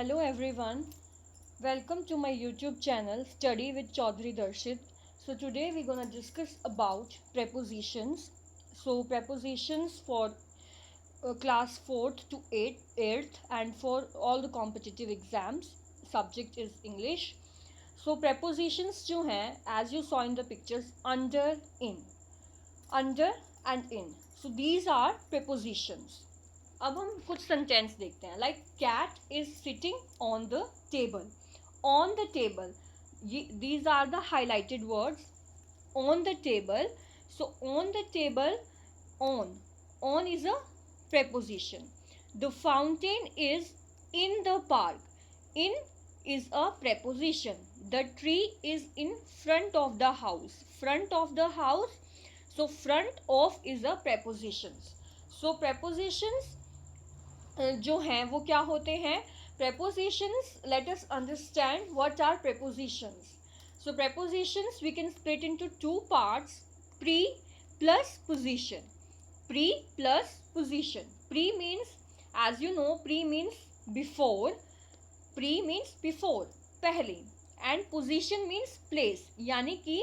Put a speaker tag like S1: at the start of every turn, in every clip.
S1: Hello everyone, welcome to my YouTube channel Study with Chaudhary Darshit. So today we're gonna discuss about prepositions. So prepositions for class 4th to 8th and for all the competitive exams. Subject is English. So prepositions जो हैं, as you saw in the pictures, under and in. So these are prepositions. अब हम कुछ sentence देखते हैं. Like cat is sitting on the table. On the table, these are the highlighted words. On the table. So on the table, on is a preposition. The fountain is in the park. In is a preposition. The tree is in front of the house. Front of the house. So front of is a preposition. So prepositions जो हैं वो क्या होते हैं? Prepositions, let us understand what are prepositions. So prepositions we can split into two parts: pre plus position. Pre plus position. Pre means, as you know, pre means before. Pre means before, पहले. And position means place, यानी कि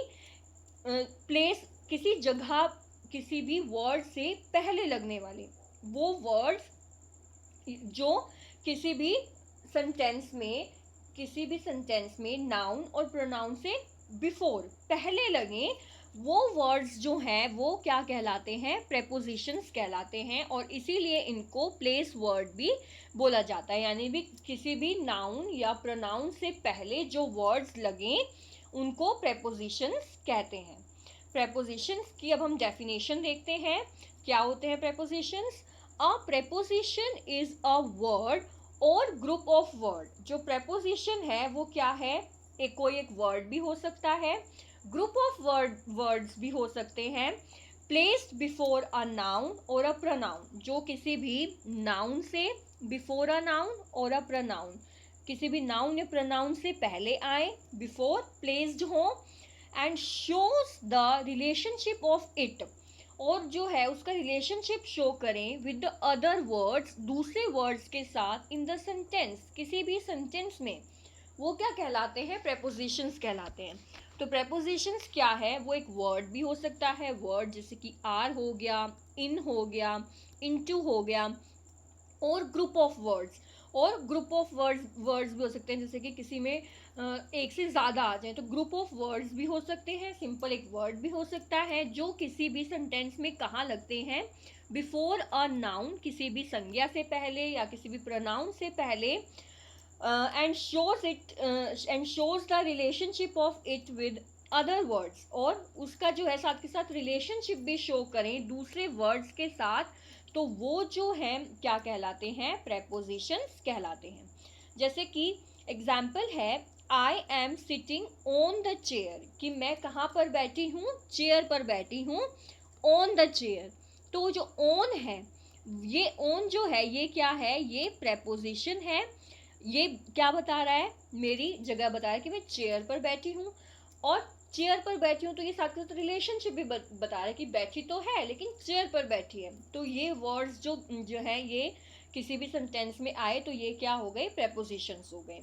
S1: place किसी जगह, किसी भी word से पहले लगने वाले वो वर्ड्स जो किसी भी सेंटेंस में नाउन और प्रोनाउन से बिफोर, पहले लगे, वो वर्ड्स जो हैं वो क्या कहलाते हैं? प्रेपोजिशंस कहलाते हैं. और इसीलिए इनको प्लेस वर्ड भी बोला जाता है. यानी भी किसी भी नाउन या प्रोनाउन से पहले जो वर्ड्स लगें उनको प्रेपोजिशंस कहते हैं. प्रेपोजिशंस की अब हम डेफिनेशन देखते हैं. क्या होते हैं prepositions? A preposition is a word और ग्रुप ऑफ वर्ड. जो प्रेपोजिशन है वो क्या है? कोई एक वर्ड भी हो सकता है, ग्रुप ऑफ वर्ड्स भी हो सकते हैं. प्लेस्ड बिफोर अ नाउन और अ प्रोनाउन. जो किसी भी नाउन से, बिफोर अ नाउन और अ प्रोनाउन, किसी भी नाउन या प्रोनाउन से पहले आए, बिफोर, प्लेस्ड हो. And shows the relationship of it. और जो है उसका रिलेशनशिप शो करें विद द अदर वर्ड्स, दूसरे वर्ड्स के साथ, इन द सेंटेंस, किसी भी सेंटेंस में. वो क्या कहलाते हैं? प्रेपोजिशंस कहलाते हैं. तो प्रेपोजिशंस क्या है? वो एक वर्ड भी हो सकता है. वर्ड जैसे कि आर हो गया, इन हो गया, इनटू हो गया. और ग्रुप ऑफ वर्ड्स, और ग्रुप ऑफ वर्ड्स भी हो सकते हैं. जैसे कि किसी में एक से ज़्यादा आ जाए तो ग्रुप ऑफ वर्ड्स भी हो सकते हैं. सिंपल एक वर्ड भी हो सकता है जो किसी भी सेंटेंस में कहाँ लगते हैं? बिफोर अ नाउन, किसी भी संज्ञा से पहले या किसी भी प्रोनाउन से पहले. And shows the relationship of it with other words. और उसका जो है साथ के साथ रिलेशनशिप भी शो करें दूसरे वर्ड्स के साथ. तो वो जो है क्या कहलाते हैं? प्रेपोजिशंस कहलाते हैं. जैसे कि एग्जाम्पल है, I am sitting on the chair. कि मैं कहाँ पर बैठी हूँ? चेयर पर बैठी हूँ. On the chair. तो जो ऑन है, ये ऑन जो है ये क्या है? ये प्रेपोजिशन है. ये क्या बता रहा है? मेरी जगह बता रहा है कि मैं चेयर पर बैठी हूँ. और चेयर पर बैठी हूँ तो ये साथ के साथ रिलेशनशिप भी बता रहा है कि बैठी तो है लेकिन चेयर पर बैठी है. तो ये वर्ड्स जो है ये किसी भी सेंटेंस में आए तो ये क्या हो गए? प्रेपोजिशंस हो गए.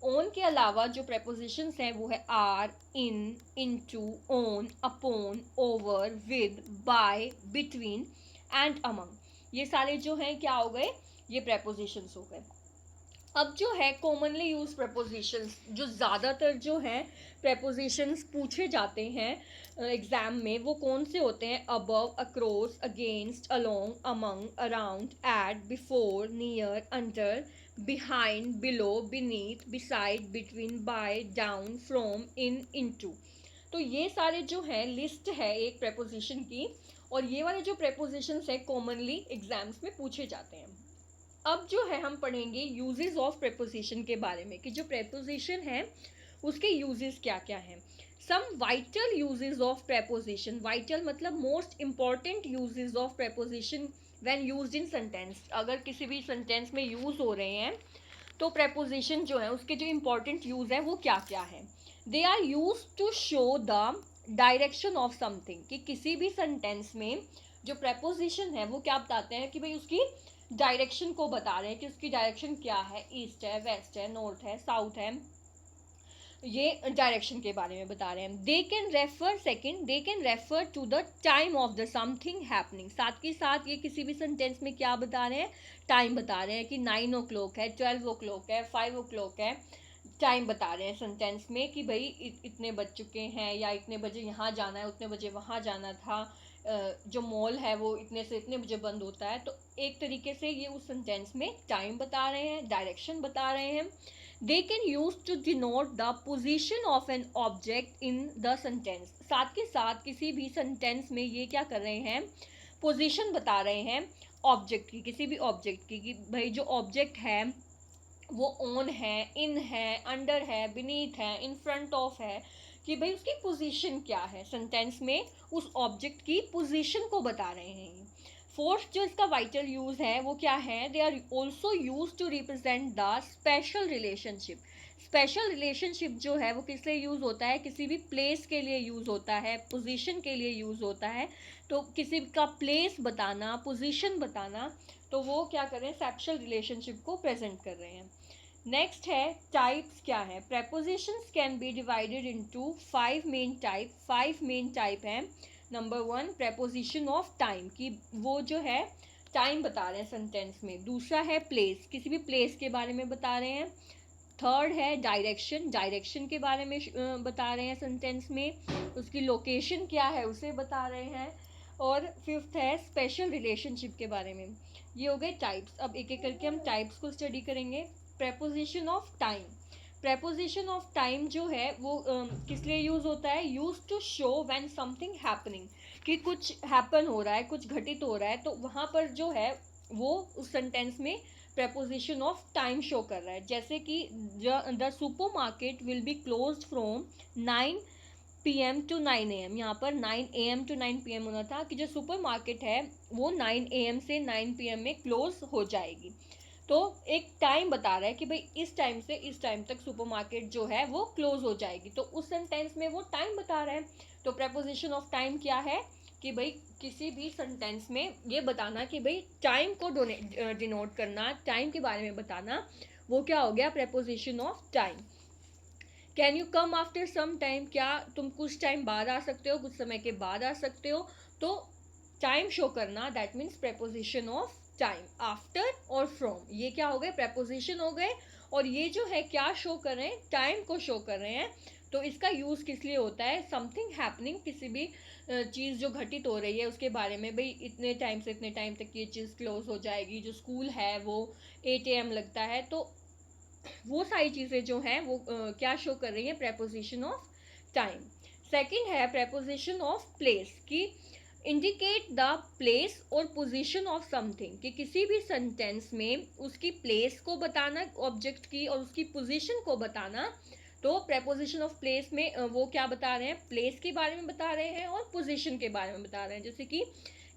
S1: ऑन के अलावा जो प्रेपोजिशंस हैं वो है are, in, into, on, upon, over, with, by, between and among. ये सारे जो हैं क्या हो गए? ये प्रेपोजिशंस हो गए. अब जो है कॉमनली यूज प्रेपोजिशंस, जो ज़्यादातर जो हैं प्रेपोजिशंस पूछे जाते हैं एग्ज़ाम में, वो कौन से होते हैं? Above, across, against, along, among, around, at, before, near, under, behind, below, beneath, beside, between, by, down, from, in, into. तो ये सारे जो हैं लिस्ट है एक प्रेपोजिशन की. और ये वाले जो प्रेपोजिशंस हैं कॉमनली एग्जाम्स में पूछे जाते हैं. अब जो है हम पढ़ेंगे यूजेस ऑफ प्रेपोजिशन के बारे में, कि जो प्रेपोजिशन है उसके यूजेस क्या क्या हैं. Some vital uses of preposition. Vital मतलब most important uses of preposition when used in sentence. अगर किसी भी सेंटेंस में यूज हो रहे हैं तो प्रेपोजिशन जो है उसके जो इंपॉर्टेंट यूज है वो क्या क्या है? They are use to show the direction of something. कि किसी भी सेंटेंस में जो प्रेपोजिशन है वो क्या बताते हैं? कि भाई उसकी डायरेक्शन को बता रहे हैं कि उसकी डायरेक्शन क्या है, ईस्ट है, वेस्ट है, नॉर्थ है, साउथ है, ये डायरेक्शन के बारे में बता रहे हैं। They can refer, second, they can refer to the time of the something happening. साथ के साथ ये किसी भी सेंटेंस में क्या बता रहे हैं, टाइम बता रहे हैं कि 9 o'clock है, 12 o'clock है, 5 o'clock है, टाइम बता रहे हैं सेंटेंस में कि भाई इतने बज चुके हैं, या इतने बजे यहाँ जाना है, उतने बजे वहाँ जाना था, जो मॉल है वो इतने से इतने बजे बंद होता है। तो एक तरीके से ये उस सेंटेंस में टाइम बता रहे हैं, डायरेक्शन बता रहे हैं। They can use to denote the position of an object in the sentence. साथ के साथ किसी भी सेंटेंस में ये क्या कर रहे हैं, पोजिशन बता रहे हैं ऑब्जेक्ट की, किसी भी ऑब्जेक्ट की, कि भाई जो ऑब्जेक्ट है वो ऑन है, इन है, अंडर है, बीनीथ है, इन फ्रंट ऑफ है, कि भाई उसकी पोजीशन क्या है। सेंटेंस में उस ऑब्जेक्ट की पोजीशन को बता रहे हैं। फोर्थ जो इसका वाइटल यूज है वो क्या है, they are also use to represent the spatial relationship. Spatial relationship जो है वो किस लिए यूज होता है, किसी भी प्लेस के लिए यूज होता है, पोजीशन के लिए यूज होता है। तो किसी का प्लेस बताना, पोजीशन बताना, तो वो क्या कर रहे हैं, स्पेशल रिलेशनशिप को प्रेजेंट कर रहे हैं। नेक्स्ट है टाइप्स क्या है। Prepositions can be divided into 5 main type. 5 main type हैं। नंबर 1 प्रेपोजिशन ऑफ टाइम, कि वो जो है टाइम बता रहे हैं सेंटेंस में। दूसरा है प्लेस, किसी भी प्लेस के बारे में बता रहे हैं। थर्ड है डायरेक्शन, डायरेक्शन के बारे में बता रहे हैं सेंटेंस में, उसकी लोकेशन क्या है उसे बता रहे हैं। और फिफ्थ है स्पेशल रिलेशनशिप के बारे में। ये हो गए टाइप्स। अब एक एक करके हम टाइप्स को स्टडी करेंगे। Preposition of time, preposition of time जो है वो किस लिए यूज होता है, use to show when something happening, कि कुछ हैपन हो रहा है, कुछ घटित हो रहा है, तो वहाँ पर जो है वो उस सेंटेंस में प्रेपोजिशन ऑफ टाइम शो कर रहा है। जैसे कि the supermarket will be close from 9 PM to 9 AM। यहाँ पर 9 AM टू 9 PM होना था, कि जो सुपर मार्केट है वो 9 AM से 9 PM में क्लोज हो जाएगी। तो एक टाइम बता रहा है कि भाई इस टाइम से इस टाइम तक सुपरमार्केट जो है वो क्लोज हो जाएगी, तो उस सेंटेंस में वो टाइम बता रहा है। तो प्रेपोजिशन ऑफ टाइम क्या है, कि भाई किसी भी सेंटेंस में ये बताना कि भाई टाइम को डिनोट करना, टाइम के बारे में बताना, वो क्या हो गया, preposition of time. Can you come after some time, क्या तुम कुछ टाइम बाद आ सकते हो, कुछ समय के बाद आ सकते हो। तो टाइम शो करना, that means preposition of time. After और फ्रॉम, ये क्या हो गए, प्रेपोजिशन हो गए। और ये जो है क्या शो कर रहे हैं, टाइम को शो कर रहे हैं। तो इसका यूज किस लिए होता है, समथिंग हैपनिंग, किसी भी चीज़ जो घटित हो रही है उसके बारे में, भाई इतने टाइम से इतने टाइम तक ये चीज़ क्लोज हो जाएगी। जो स्कूल है वो 8 AM लगता है, तो वो सारी चीज़ें जो हैं वो क्या शो कर रही है, प्रेपोजिशन ऑफ टाइम। सेकंड है प्रेपोजिशन ऑफ प्लेस, की इंडिकेट द प्लेस और पोजीशन ऑफ समथिंग, कि किसी भी सेंटेंस में उसकी प्लेस को बताना ऑब्जेक्ट की, और उसकी पोजीशन को बताना। तो प्रेपोजिशन ऑफ प्लेस में वो क्या बता रहे हैं, प्लेस के बारे में बता रहे हैं और पोजीशन के बारे में बता रहे हैं। जैसे कि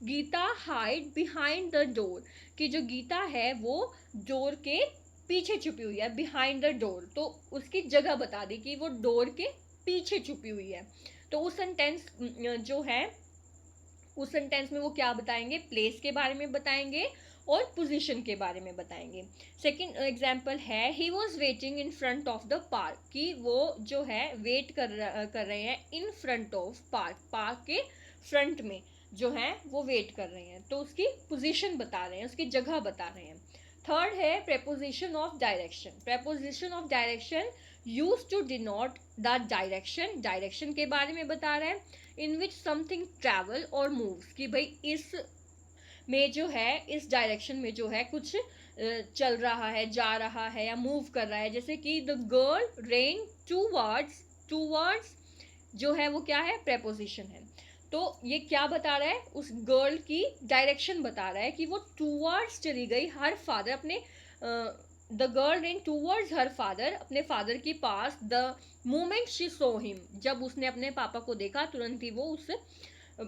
S1: Gita hide behind the door, कि जो गीता है वो डोर के पीछे छुपी हुई है, बिहाइंड द डोर, तो उसकी जगह बता दी कि वो डोर के पीछे छुपी हुई है। तो उस सेंटेंस जो है, उस सेंटेंस में वो क्या बताएंगे, प्लेस के बारे में बताएंगे और पोजीशन के बारे में बताएंगे। सेकंड एग्जांपल है, he was waiting in front of the park, कि वो जो है वेट कर रहे हैं in front of park, park के फ्रंट में जो है वो वेट कर रहे हैं। तो उसकी पोजीशन बता रहे हैं, उसकी जगह बता रहे हैं। थर्ड है preposition of direction. Preposition of direction use to denote the direction, direction के बारे में बता रहा है, इन विच समथिंग ट्रैवल और मूव्स, कि भाई इस में जो है, इस डायरेक्शन में जो है कुछ चल रहा है, जा रहा है या मूव कर रहा है। जैसे कि द गर्ल रेन टूवर्ड्स जो है वो क्या है, प्रेपोजिशन है। तो ये क्या बता रहा है, उस गर्ल की डायरेक्शन बता रहा है कि वो टूवर्ड्स चली गई हर फादर, अपने the girl ran towards her father, अपने फादर के पास। The moment she saw him, जब उसने अपने पापा को देखा तुरंत ही वो उस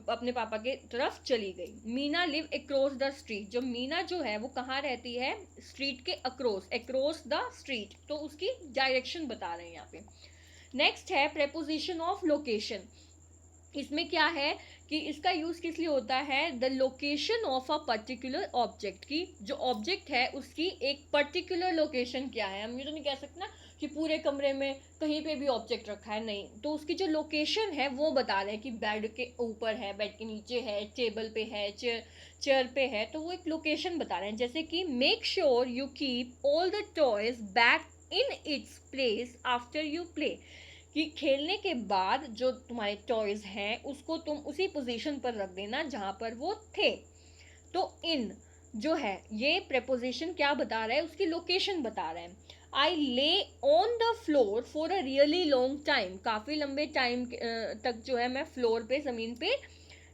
S1: अपने पापा के तरफ चली गई। Meena live across the street, जो मीना जो है वो कहाँ रहती है, स्ट्रीट के अक्रॉस, अक्रॉस द स्ट्रीट, तो उसकी डायरेक्शन बता रहे हैं यहाँ पे। नेक्स्ट है प्रेपोजिशन ऑफ लोकेशन, इसमें क्या है कि इसका यूज़ किस लिए होता है, the location of a particular object, की जो ऑब्जेक्ट है उसकी एक पर्टिकुलर लोकेशन क्या है। हम ये तो नहीं कह सकते ना कि पूरे कमरे में कहीं पे भी ऑब्जेक्ट रखा है, नहीं, तो उसकी जो लोकेशन है वो बता रहे हैं कि बेड के ऊपर है, बेड के नीचे है, टेबल पे है, चेयर पे है, तो वो एक लोकेशन बता रहे हैं। जैसे कि make sure you keep all the toys back in its place after you play, कि खेलने के बाद जो तुम्हारे टॉयज हैं उसको तुम उसी पोजीशन पर रख देना जहां पर वो थे। तो इन जो है ये प्रेपोजिशन क्या बता रहा है, उसकी लोकेशन बता रहा है। आई ले on the floor for a really long time, काफ़ी लंबे टाइम तक जो है मैं फ्लोर पे, ज़मीन पे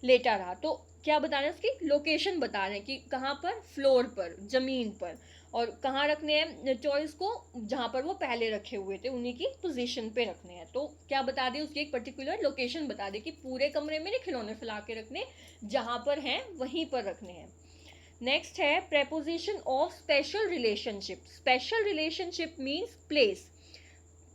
S1: लेटा रहा। तो क्या बता रहे हैं, उसकी लोकेशन बता रहे हैं कि कहाँ पर, फ्लोर पर, ज़मीन पर, और कहाँ रखने हैं टॉयज को, जहाँ पर वो पहले रखे हुए थे उन्हीं की पोजीशन पे रखने हैं। तो क्या बता दे, उसकी एक पर्टिकुलर लोकेशन बता दे कि पूरे कमरे में नहीं खिलौने फैला के रखने, जहाँ पर हैं वहीं पर रखने हैं। नेक्स्ट है preposition of special relationship. Spatial relationship means place,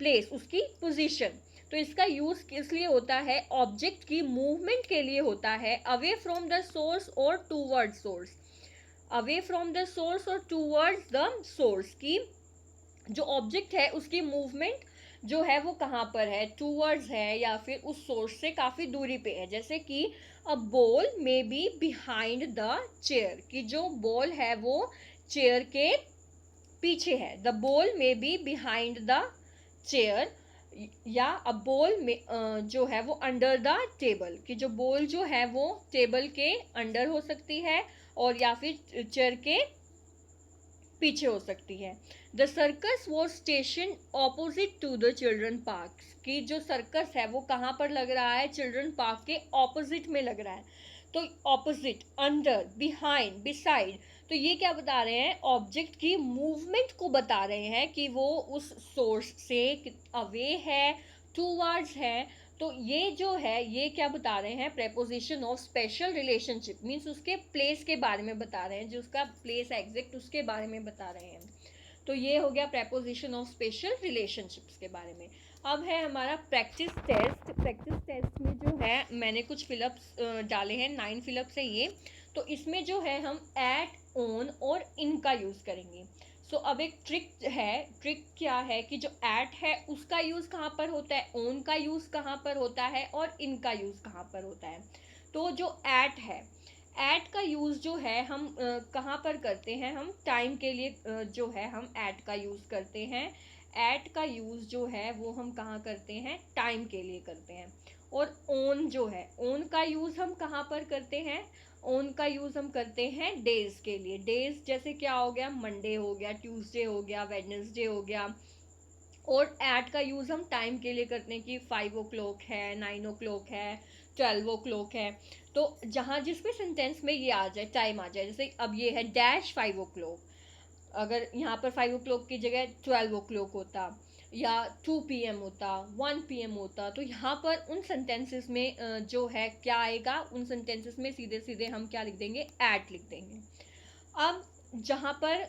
S1: place उसकी पोजीशन। तो इसका यूज किस लिए होता है, ऑब्जेक्ट की मूवमेंट के लिए होता है, अवे फ्रॉम द सोर्स और toward source, away from the source और टूवर्ड्स द सोर्स, की जो ऑब्जेक्ट है उसकी मूवमेंट जो है वो कहाँ पर है, टूवर्ड्स है या फिर उस सोर्स से काफ़ी दूरी पे है। जैसे कि a ball may be behind the chair, कि जो बॉल है वो चेयर के पीछे है, the ball may be behind the chair, या अ बॉल में जो है वो अंडर द टेबल, कि जो बॉल जो है वो टेबल के अंडर हो सकती है और या फिर चेयर के पीछे हो सकती है। The circus was station opposite to the children park, की जो सर्कस है वो कहाँ पर लग रहा है, चिल्ड्रन पार्क के ऑपोजिट में लग रहा है। तो ऑपोजिट, अंडर, बिहाइंड, बिसाइड, तो ये क्या बता रहे हैं, ऑब्जेक्ट की मूवमेंट को बता रहे हैं कि वो उस सोर्स से अवे है, टूवर्ड्स है। तो ये जो है ये क्या बता रहे हैं, preposition of special relationship, means उसके प्लेस के बारे में बता रहे हैं, जो उसका प्लेस एग्जैक्ट उसके बारे में बता रहे हैं। तो ये हो गया प्रेपोजिशन ऑफ स्पेशल रिलेशनशिप्स के बारे में। अब है हमारा प्रैक्टिस टेस्ट। प्रैक्टिस टेस्ट में जो है मैंने कुछ फिलअप्स डाले हैं, 9 फिलअप्स है ये। तो इसमें जो है हम एट, ऑन और इन का यूज़ करेंगे। सो अब एक ट्रिक है, ट्रिक क्या है कि जो एट है उसका यूज़ कहाँ पर होता है, ऑन का यूज़ कहाँ पर होता है और इन का यूज़ कहाँ पर होता है। तो जो एट है, एट का यूज़ जो है हम कहाँ पर करते हैं, हम टाइम के लिए जो है हम एट का यूज़ करते हैं। एट का यूज़ जो है वो हम कहाँ करते हैं, टाइम के लिए करते हैं। और ओन जो है, ओन का यूज़ हम कहाँ पर करते हैं, ओन का यूज़ हम करते हैं डेज के लिए। डेज जैसे क्या हो गया, मंडे हो गया, ट्यूसडे हो गया, वेडनेसडे हो गया। और एट का यूज़ हम टाइम के लिए करते हैं कि 5 o'clock है, 9 o'clock है, 12 o'clock है। तो जहाँ जिसमें सेंटेंस में ये आ जाए, टाइम आ जाए, जैसे अब ये है डैश 5 o'clock, अगर यहाँ पर 5 o'clock की जगह 12 o'clock होता, या 2 PM होता, 1 PM होता, तो यहाँ पर उन सेंटेंसेस में जो है क्या आएगा, उन सेंटेंसेस में सीधे सीधे हम क्या लिख देंगे, एट लिख देंगे। अब जहाँ पर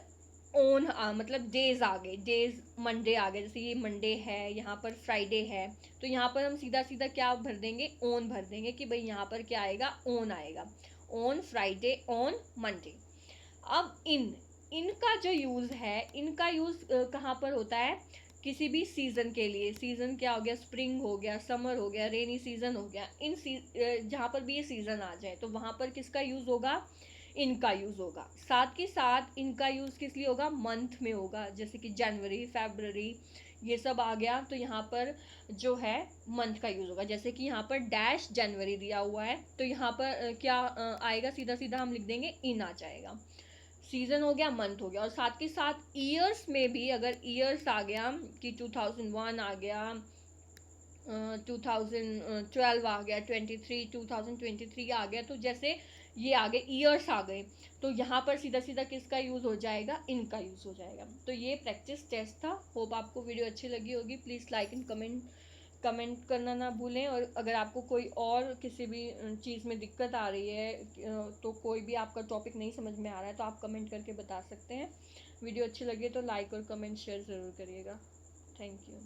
S1: ओन मतलब डेज आ गए, डेज मंडे आ गए, जैसे ये मंडे है, यहाँ पर फ्राइडे है, तो यहाँ पर हम सीधा सीधा क्या भर देंगे, ओन भर देंगे कि भाई यहाँ पर क्या आएगा, ओन आएगा, ऑन फ्राइडे, ऑन मंडे। अब इनका जो यूज़ है, इनका यूज़ कहाँ पर होता है, किसी भी सीज़न के लिए। सीज़न क्या हो गया, स्प्रिंग हो गया, समर हो गया, रेनी सीज़न हो गया, जहाँ पर भी ये सीज़न आ जाए तो वहाँ पर किसका यूज़ होगा, इनका यूज़ होगा। साथ ही साथ इनका यूज़ किस लिए होगा, मंथ में होगा, जैसे कि जनवरी, फरवरी, ये सब आ गया, तो यहाँ पर जो है मंथ का यूज़ होगा। जैसे कि यहाँ पर डैश जनवरी दिया हुआ है, तो यहाँ पर क्या आएगा, सीधा सीधा हम लिख देंगे इन आ जाएगा। सीजन हो गया, मंथ हो गया। और साथ ही साथ ईयर्स में भी अगर ईयर्स आ गया कि 2001 आ गया, 2012 आ गया, 2023 आ गया, तो जैसे ये आ गए, ईयर्स आ गए, तो यहाँ पर सीधा सीधा किसका यूज़ हो जाएगा, इनका यूज़ हो जाएगा। तो ये प्रैक्टिस टेस्ट था। होप आपको वीडियो अच्छी लगी होगी। प्लीज़ लाइक एंड कमेंट करना ना भूलें। और अगर आपको कोई और किसी भी चीज़ में दिक्कत आ रही है, तो कोई भी आपका टॉपिक नहीं समझ में आ रहा है, तो आप कमेंट करके बता सकते हैं। वीडियो अच्छी लगी तो लाइक और कमेंट शेयर ज़रूर करिएगा। Thank you.